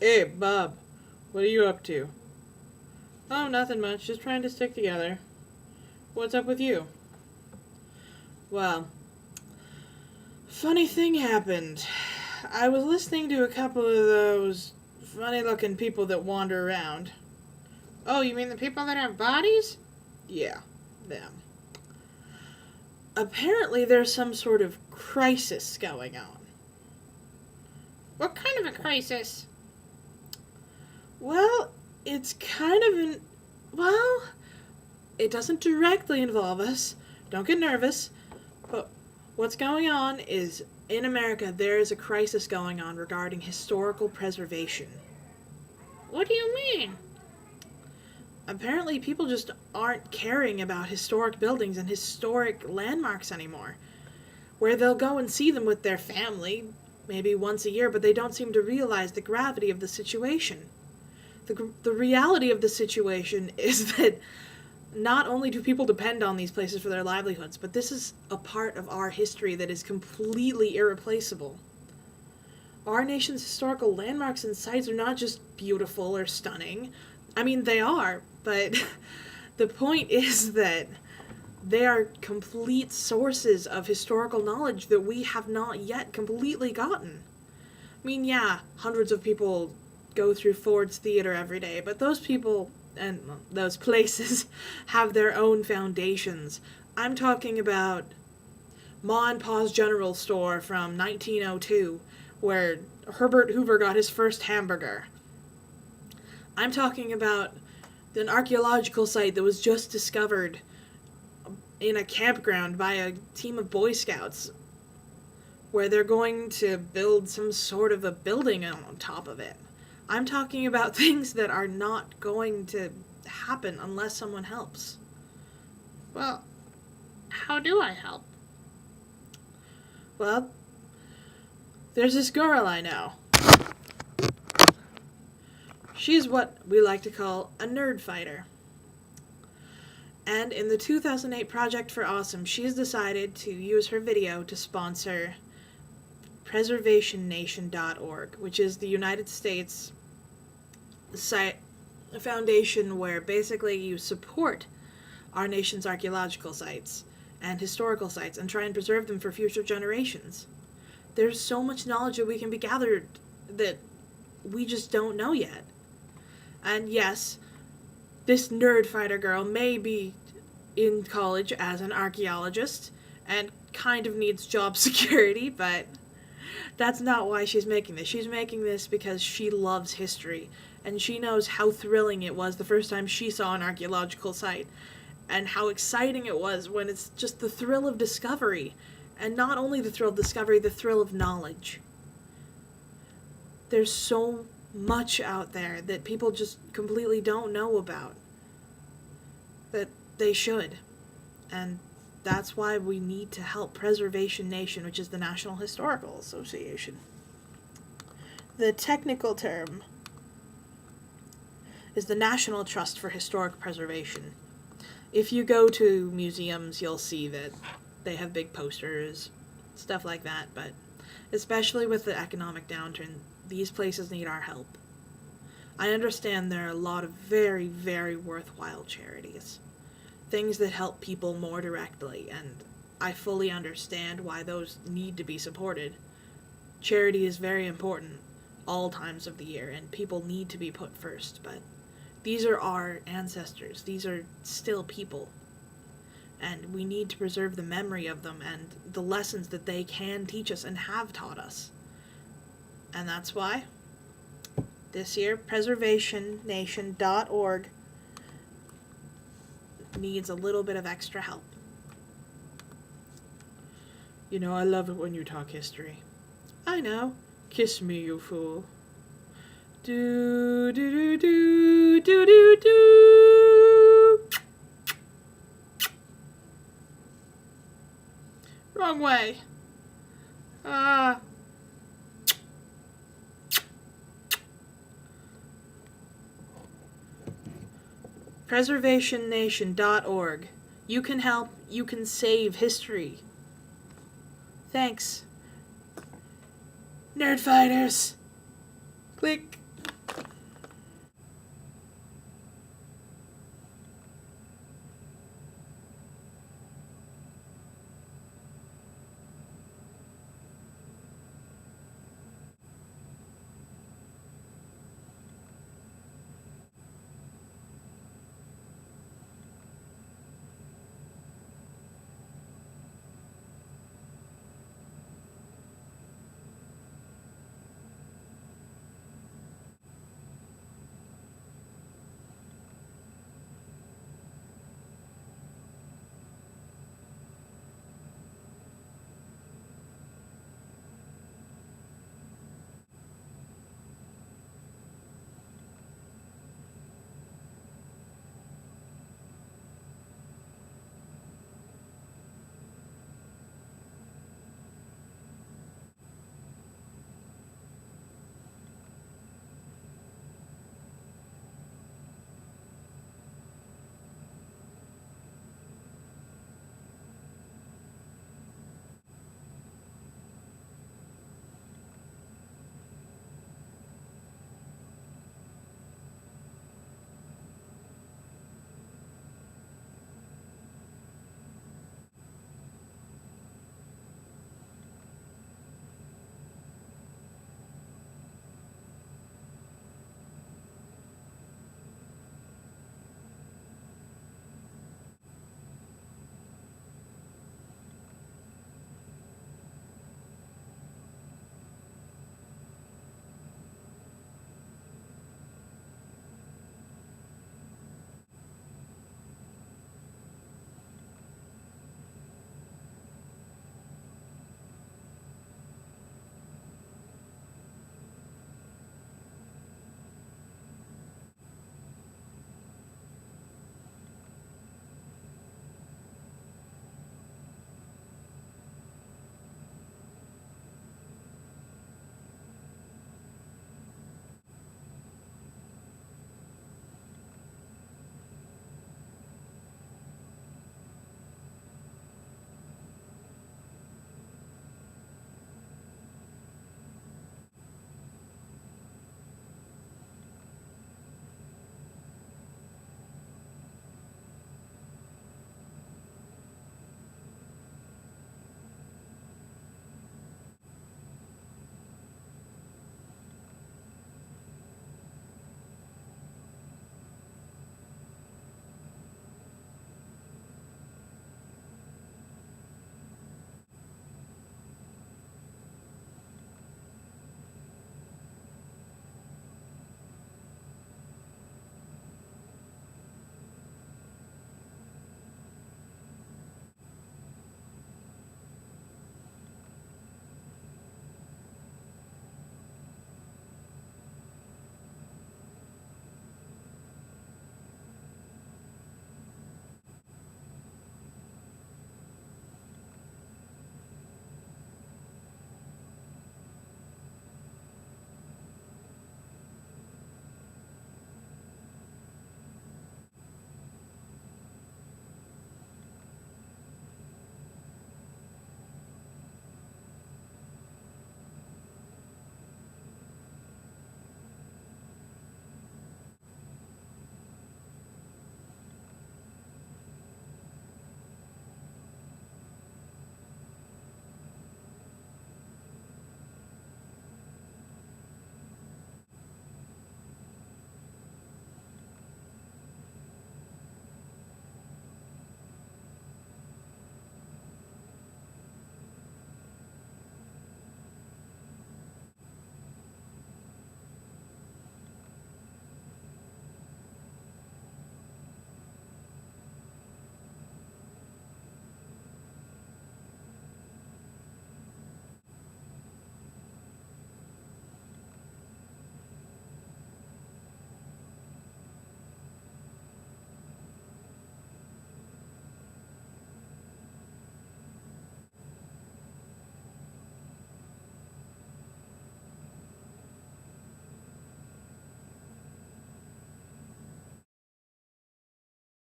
Hey, Bob, what are you up to? Oh, nothing much, just trying to stick together. What's up with you? Well, funny thing happened. I was listening to a couple of those funny looking people that wander around. Oh, you mean the people that have bodies? Yeah, them. Apparently, there's some sort of crisis going on. What kind of a crisis? Well, it's kind of an. Well, it doesn't directly involve us. Don't get nervous. But what's going on is in America, there is a crisis going on regarding historical preservation. What do you mean? Apparently, people just aren't caring about historic buildings and historic landmarks anymore. Where they'll go and see them with their family, maybe once a year, but they don't seem to realize the gravity of the situation. The reality of the situation is that not only do people depend on these places for their livelihoods, but this is a part of our history that is completely irreplaceable. Our nation's historical landmarks and sites are not just beautiful or stunning. I mean, they are, but the point is that they are complete sources of historical knowledge that we have not yet completely gotten. I mean, yeah, hundreds of people go through Ford's Theater every day, but those people and those places have their own foundations. I'm talking about Ma and Pa's General Store from 1902, where Herbert Hoover got his first hamburger. I'm talking about an archaeological site that was just discovered in a campground by a team of Boy Scouts, where they're going to build some sort of a building on top of it. I'm talking about things that are not going to happen unless someone helps. Well, how do I help? Well, there's this girl I know. She's what we like to call a nerd fighter. And in the 2008 Project for Awesome, she's decided to use her video to sponsor preservationnation.org, which is the United States site, a foundation where basically you support our nation's archaeological sites and historical sites and try and preserve them for future generations. There's so much knowledge that we can be gathered that we just don't know yet. And yes, this nerd fighter girl may be in college as an archaeologist and kind of needs job security, but that's not why she's making this. She's making this because she loves history, and she knows how thrilling it was the first time she saw an archaeological site, and how exciting it was when it's just the thrill of discovery, and not only the thrill of discovery, the thrill of knowledge. There's so much out there that people just completely don't know about, that they should, and that's why we need to help Preservation Nation, which is the National Historical Association. The technical term is the National Trust for Historic Preservation. If you go to museums, you'll see that they have big posters, stuff like that, but especially with the economic downturn, these places need our help. I understand there are a lot of very, very worthwhile charities, things that help people more directly, and I fully understand why those need to be supported. Charity is very important all times of the year, and people need to be put first, but these are our ancestors. These are still people, and we need to preserve the memory of them and the lessons that they can teach us and have taught us. And that's why this year preservationnation.org needs a little bit of extra help. You know, I love it when you talk history. I know. Kiss me, you fool. Do do do do do do do. Wrong way. preservationnation.org. You can help, you can save history. Thanks. Nerd fighters. Click.